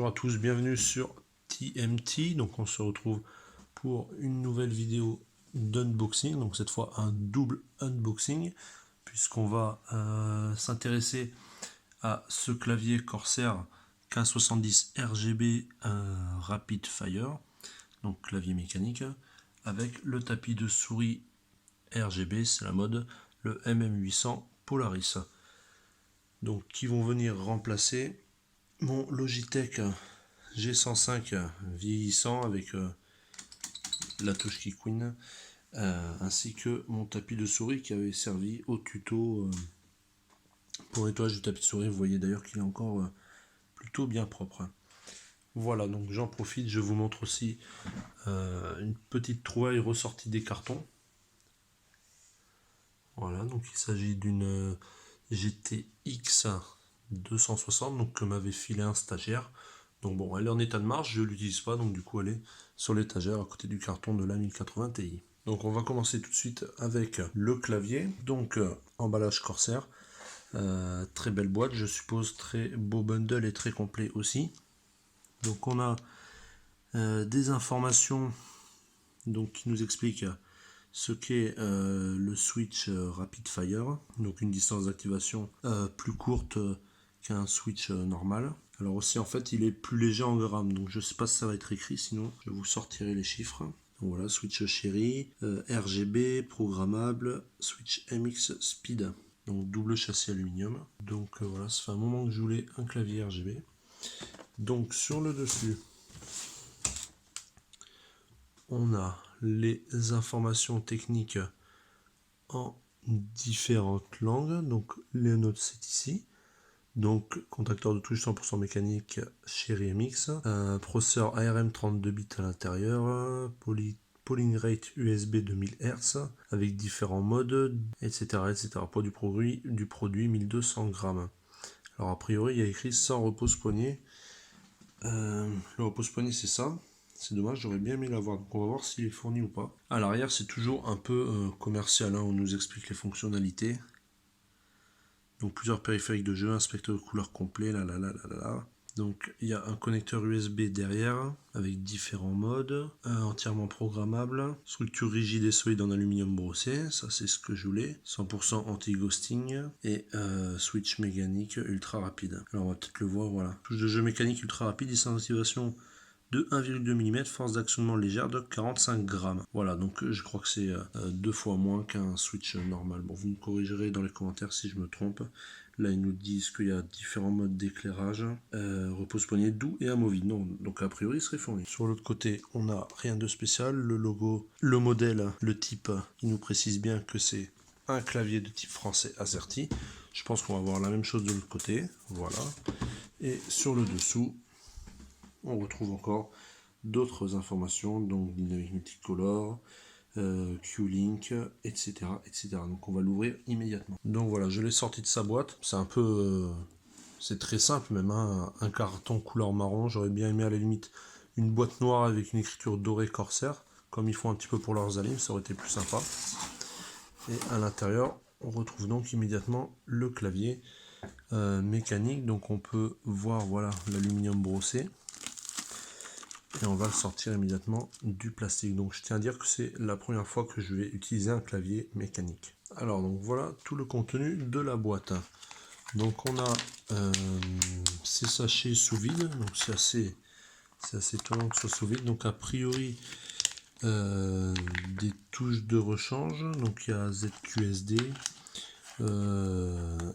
à tous, bienvenue sur TMT. Donc on se retrouve pour une nouvelle vidéo d'unboxing, donc cette fois un double unboxing, puisqu'on va s'intéresser à ce clavier Corsair K70 RGB Rapid Fire, donc clavier mécanique, avec le tapis de souris RGB, c'est la mode, le MM800 Polaris. Donc qui vont venir remplacer mon Logitech G105 vieillissant avec la touche Kikwin, ainsi que mon tapis de souris qui avait servi au tuto pour nettoyage du tapis de souris. Vous voyez d'ailleurs qu'il est encore plutôt bien propre. Voilà, donc j'en profite, je vous montre aussi une petite trouvaille ressortie des cartons. Voilà, donc il s'agit d'une GTX 260, donc que m'avait filé un stagiaire. Donc bon, elle est en état de marche, je ne l'utilise pas, donc du coup elle est sur l'étagère à côté du carton de la 1080 Ti. Donc on va commencer tout de suite avec le clavier. Donc emballage Corsair, très belle boîte, je suppose très beau bundle et très complet aussi. Donc on a des informations donc, qui nous expliquent ce qu'est le switch Rapid Fire, donc une distance d'activation plus courte qu'un switch normal. Alors aussi en fait il est plus léger en grammes, donc je sais pas si ça va être écrit, sinon je vous sortirai les chiffres. Donc voilà, switch Cherry, RGB, programmable, switch MX Speed, donc double châssis aluminium. Donc voilà, ça fait un moment que je voulais un clavier RGB. Donc sur le dessus, on a les informations techniques en différentes langues, donc les notes c'est ici. Donc contacteur de touche 100% mécanique Cherry MX, processeur ARM 32 bits à l'intérieur, polling rate USB 2000 Hz avec différents modes, etc. etc. Poids du produit 1200 grammes. Alors a priori il y a écrit sans repose-poignet. Le repose-poignet c'est ça. C'est dommage, j'aurais bien aimé l'avoir, donc on va voir s'il est fourni ou pas. À l'arrière, c'est toujours un peu commercial, hein, on nous explique les fonctionnalités. Donc plusieurs périphériques de jeu, inspecteur de couleurs complet, là. Donc il y a un connecteur USB derrière, avec différents modes, entièrement programmable, structure rigide et solide en aluminium brossé, ça c'est ce que je voulais, 100% anti-ghosting, et switch mécanique ultra rapide. Alors on va peut-être le voir, voilà. Touche de jeu mécanique ultra rapide, distance d'activation de 1,2 mm, force d'actionnement légère de 45 grammes. Voilà, donc je crois que c'est 2 fois moins qu'un switch normal. Bon, vous me corrigerez dans les commentaires si je me trompe. Là, ils nous disent qu'il y a différents modes d'éclairage, repose-poignet doux et amovible. Non, donc a priori, il serait fourni. Sur l'autre côté, on n'a rien de spécial. Le logo, le modèle, le type, il nous précise bien que c'est un clavier de type français AZERTY. Je pense qu'on va avoir la même chose de l'autre côté. Voilà. Et sur le dessous, on retrouve encore d'autres informations, donc dynamique multicolore, Q-Link, etc., etc. Donc on va l'ouvrir immédiatement. Donc voilà, je l'ai sorti de sa boîte. C'est un peu... c'est très simple même, hein, un carton couleur marron. J'aurais bien aimé à la limite une boîte noire avec une écriture dorée Corsair, comme ils font un petit peu pour leurs alimes, ça aurait été plus sympa. Et à l'intérieur, on retrouve donc immédiatement le clavier mécanique. Donc on peut voir, voilà, l'aluminium brossé. Et on va le sortir immédiatement du plastique. Donc je tiens à dire que c'est la première fois que je vais utiliser un clavier mécanique. Alors donc voilà tout le contenu de la boîte. Donc on a ces sachets sous vide, donc c'est assez étonnant que ce soit sous vide. Donc a priori des touches de rechange, donc il y a ZQSD,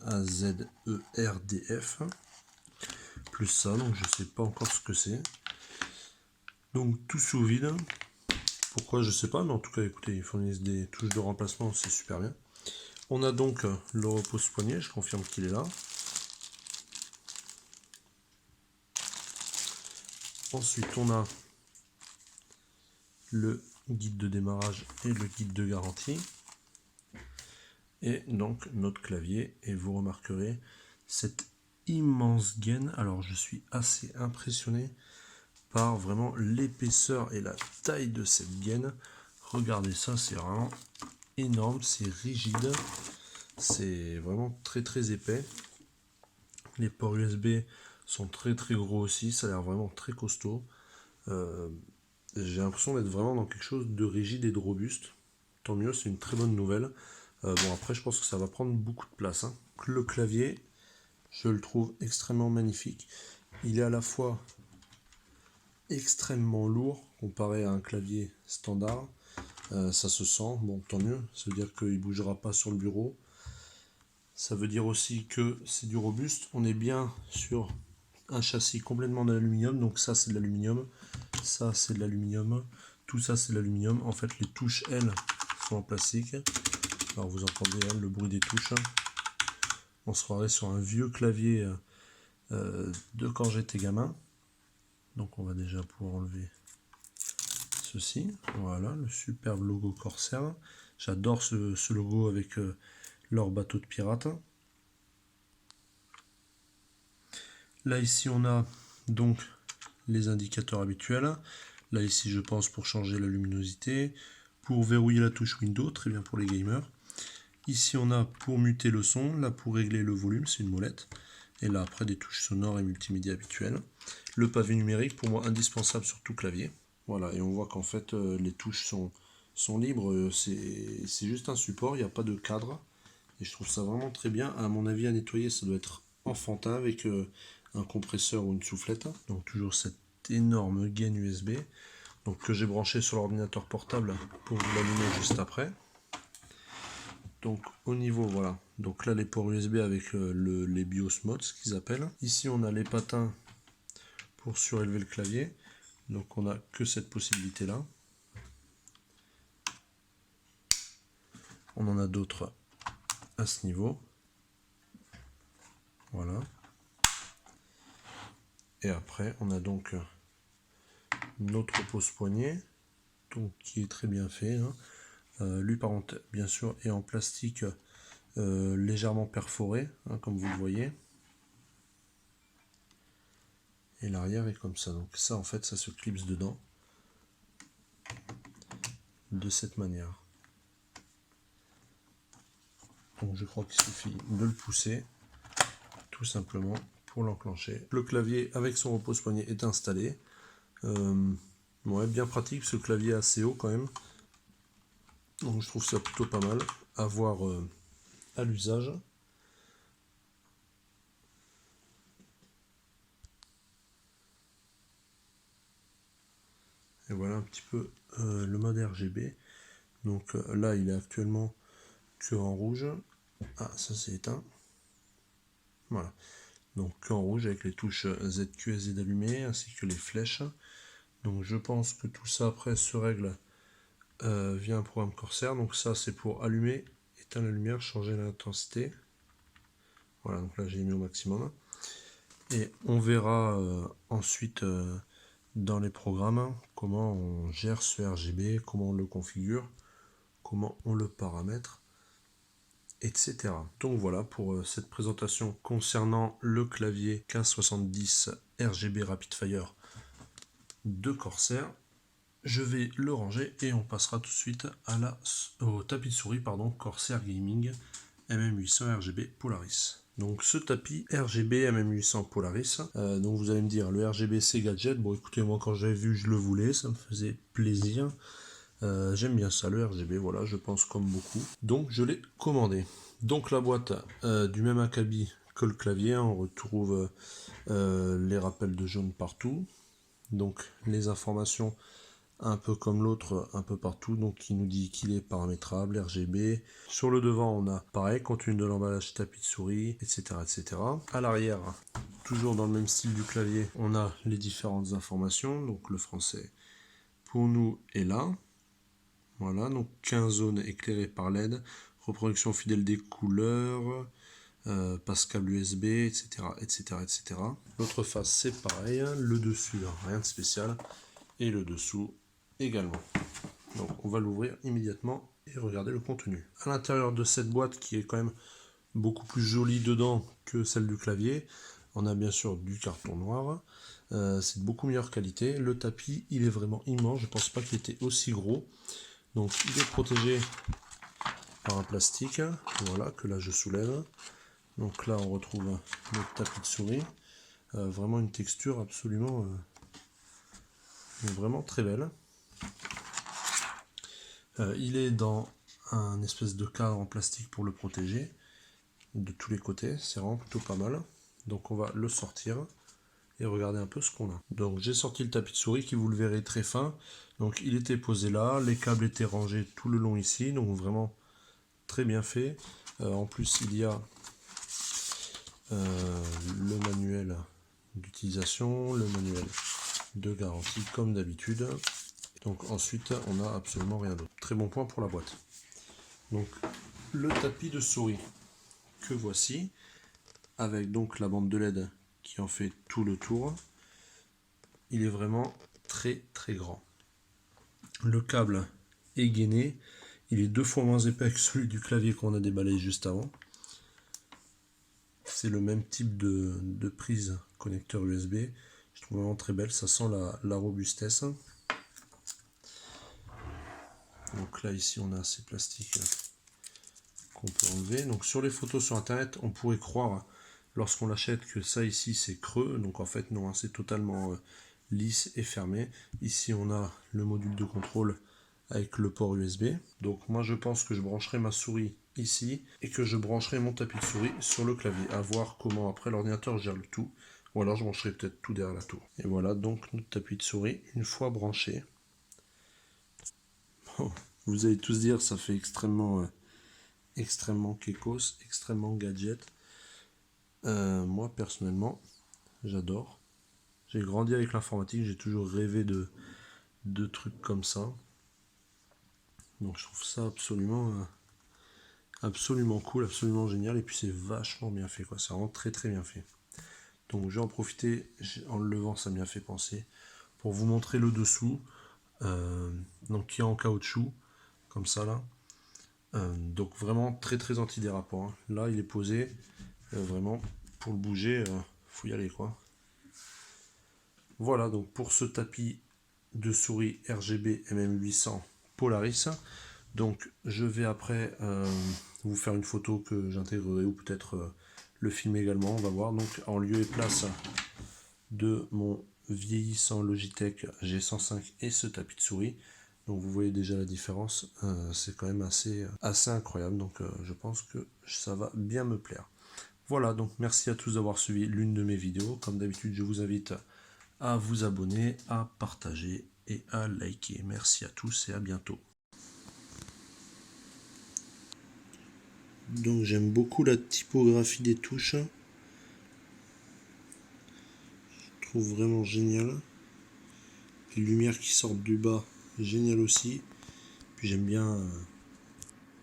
AZERDF, plus ça, donc je sais pas encore ce que c'est. Donc tout sous vide, pourquoi je sais pas, mais en tout cas écoutez, ils fournissent des touches de remplacement, c'est super bien. On a donc le repose-poignet, je confirme qu'il est là. Ensuite on a le guide de démarrage et le guide de garantie. Et donc notre clavier, et vous remarquerez cette immense gaine. Alors je suis assez impressionné par vraiment l'épaisseur et la taille de cette gaine. Regardez ça, c'est vraiment énorme, c'est rigide, c'est vraiment très épais. Les ports USB sont très très gros aussi, ça a l'air vraiment très costaud. J'ai l'impression d'être vraiment dans quelque chose de rigide et de robuste. Tant mieux, c'est une très bonne nouvelle. Bon, après, je pense que ça va prendre beaucoup de place, hein. Le clavier, je le trouve extrêmement magnifique. Il est à la fois extrêmement lourd comparé à un clavier standard. Ça se sent, bon, tant mieux. Ça veut dire qu'il ne bougera pas sur le bureau. Ça veut dire aussi que c'est du robuste. On est bien sur un châssis complètement d'aluminium. Donc ça, c'est de l'aluminium. Ça, c'est de l'aluminium. Tout ça, c'est de l'aluminium. En fait, les touches, elles, sont en plastique. Alors, vous entendez le bruit des touches. On se croirait sur un vieux clavier de quand j'étais gamin. Donc, on va déjà pouvoir enlever ceci. Voilà, le superbe logo Corsair. J'adore ce logo avec leur bateau de pirates. Là, ici, on a donc les indicateurs habituels. Là, ici, je pense pour changer la luminosité. Pour verrouiller la touche Windows, très bien pour les gamers. Ici, on a pour muter le son. Là, pour régler le volume, c'est une molette. Et là, après, des touches sonores et multimédia habituelles. Le pavé numérique, pour moi, indispensable sur tout clavier. Voilà, et on voit qu'en fait, les touches sont libres. C'est juste un support, il n'y a pas de cadre. Et je trouve ça vraiment très bien. À mon avis, à nettoyer, ça doit être enfantin avec un compresseur ou une soufflette. Donc toujours cette énorme gaine USB. Donc que j'ai branché sur l'ordinateur portable pour vous l'allumer juste après. Donc au niveau, voilà. Donc là, les ports USB avec les BIOS modes, ce qu'ils appellent. Ici, on a les patins pour surélever le clavier. Donc on n'a que cette possibilité-là. On en a d'autres à ce niveau. Voilà. Et après, on a donc notre pose-poignet, donc qui est très bien fait. Hein. Lui, par contre, bien sûr, est en plastique légèrement perforé, hein, comme vous le voyez. Et l'arrière est comme ça. Donc ça, en fait, ça se clipse dedans de cette manière. Donc je crois qu'il suffit de le pousser, tout simplement, pour l'enclencher. Le clavier avec son repose-poignet est installé. Ouais, bien pratique, ce clavier est assez haut quand même. Donc je trouve ça plutôt pas mal à voir à l'usage. Et voilà un petit peu le mode RGB. Donc là, il est actuellement que en rouge. Ah, ça c'est éteint. Voilà. Donc que en rouge avec les touches ZQ et Z allumées ainsi que les flèches. Donc je pense que tout ça après se règle via un programme Corsair. Donc ça c'est pour allumer, éteindre la lumière, changer l'intensité. Voilà, donc là j'ai mis au maximum. Et on verra ensuite dans les programmes comment on gère ce RGB, comment on le configure, comment on le paramètre, etc. Donc voilà pour cette présentation concernant le clavier 1570 RGB Rapid Fire de Corsair. Je vais le ranger et on passera tout de suite au tapis de souris Corsair Gaming MM800 RGB Polaris. Donc ce tapis RGB MM800 Polaris, donc vous allez me dire le RGB c'est gadget. Bon écoutez, moi quand j'avais vu je le voulais, ça me faisait plaisir. J'aime bien ça, le RGB, voilà, je pense comme beaucoup. Donc je l'ai commandé. Donc la boîte du même acabit que le clavier, hein, on retrouve les rappels de jaune partout. Donc les informations un peu comme l'autre, un peu partout, donc qui nous dit qu'il est paramétrable, RGB. Sur le devant, on a pareil, contenu de l'emballage, tapis de souris, etc., etc. À l'arrière, toujours dans le même style du clavier, on a les différentes informations, donc le français pour nous est là. Voilà, donc 15 zones éclairées par LED, reproduction fidèle des couleurs, passe câble USB, etc., etc., etc. L'autre face, c'est pareil, le dessus, rien de spécial, et le dessous également. Donc on va l'ouvrir immédiatement et regarder le contenu. À l'intérieur de cette boîte qui est quand même beaucoup plus jolie dedans que celle du clavier, on a bien sûr du carton noir. C'est de beaucoup meilleure qualité. Le tapis, il est vraiment immense. Je pense pas qu'il était aussi gros. Donc il est protégé par un plastique. Voilà, que là je soulève. Donc là on retrouve notre tapis de souris. Vraiment une texture absolument vraiment très belle. Il est dans un espèce de cadre en plastique pour le protéger de tous les côtés, c'est vraiment plutôt pas mal. Donc on va le sortir et regarder un peu ce qu'on a. Donc j'ai sorti le tapis de souris qui, vous le verrez, très fin. Donc il était posé là, les câbles étaient rangés tout le long ici, donc vraiment très bien fait. En plus il y a le manuel d'utilisation, le manuel de garantie comme d'habitude. Donc ensuite on n'a absolument rien d'autre. Très bon point pour la boîte. Donc le tapis de souris que voici, avec donc la bande de LED qui en fait tout le tour. Il est vraiment très très grand. Le câble est gainé, il est 2 fois moins épais que celui du clavier qu'on a déballé juste avant. C'est le même type de prise connecteur USB. Je trouve vraiment très belle, ça sent la robustesse. Donc là ici on a ces plastiques qu'on peut enlever. Donc sur les photos sur internet, on pourrait croire lorsqu'on l'achète que ça ici c'est creux, donc en fait non, hein, c'est totalement lisse et fermé. Ici on a le module de contrôle avec le port USB. Donc moi je pense que je brancherai ma souris ici et que je brancherai mon tapis de souris sur le clavier, à voir comment après l'ordinateur gère le tout, ou alors je brancherai peut-être tout derrière la tour. Et voilà donc notre tapis de souris une fois branché. Bon, vous allez tous dire ça fait extrêmement kekos, extrêmement gadget. Moi personnellement j'adore. J'ai grandi avec l'informatique, j'ai toujours rêvé de trucs comme ça. Donc je trouve ça absolument cool, absolument génial, et puis c'est vachement bien fait, quoi. C'est vraiment très très bien fait. Donc je vais en profiter, en le levant ça m'y a fait penser, pour vous montrer le dessous, donc qui est en caoutchouc, comme ça là. Donc vraiment très très antidérapant, hein. Là il est posé, vraiment pour le bouger, faut y aller, quoi. Voilà donc pour ce tapis de souris RGB MM800 Polaris. Donc je vais après vous faire une photo que j'intégrerai, ou peut-être le filmer également, on va voir. Donc en lieu et place de mon vieillissant Logitech G105 et ce tapis de souris. Donc vous voyez déjà la différence, c'est quand même assez incroyable, donc je pense que ça va bien me plaire. Voilà, donc merci à tous d'avoir suivi l'une de mes vidéos. Comme d'habitude, je vous invite à vous abonner, à partager et à liker. Merci à tous et à bientôt. Donc j'aime beaucoup la typographie des touches. Je trouve vraiment génial. Les lumières qui sortent du bas, génial aussi. Puis j'aime bien...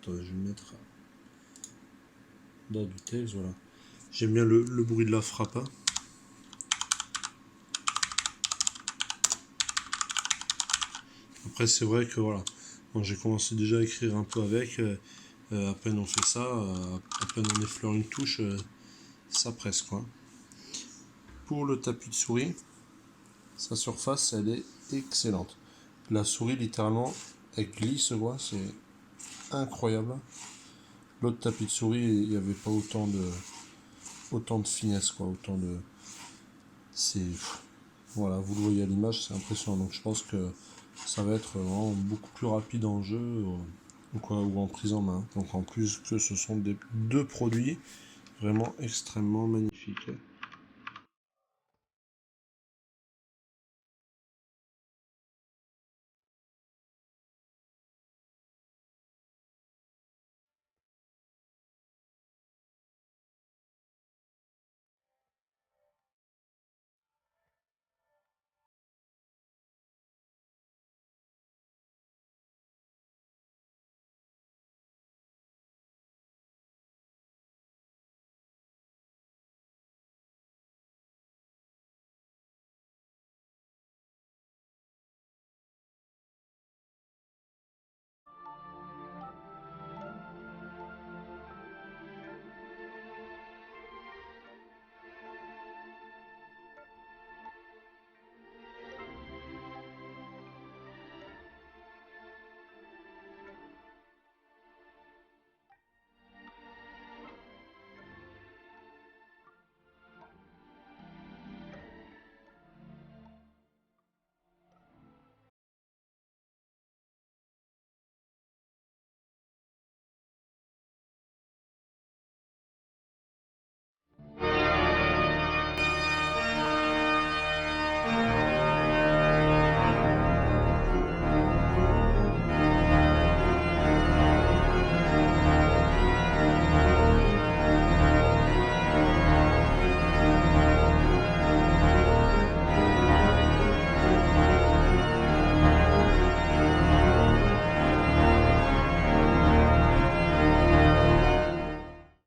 attendez, je vais me mettre dans du texte, voilà. J'aime bien le bruit de la frappe. Après c'est vrai que voilà, bon, j'ai commencé déjà à écrire un peu avec. À peine on fait ça, à peine on effleure une touche, ça presse, quoi. Pour le tapis de souris, sa surface elle est excellente. La souris littéralement elle glisse, quoi, c'est incroyable. L'autre tapis de souris, il n'y avait pas autant de finesse, quoi, autant de... c'est... voilà, vous le voyez à l'image, c'est impressionnant. Donc je pense que ça va être vraiment beaucoup plus rapide en jeu, ou en prise en main. Donc en plus que ce sont deux produits vraiment extrêmement magnifiques.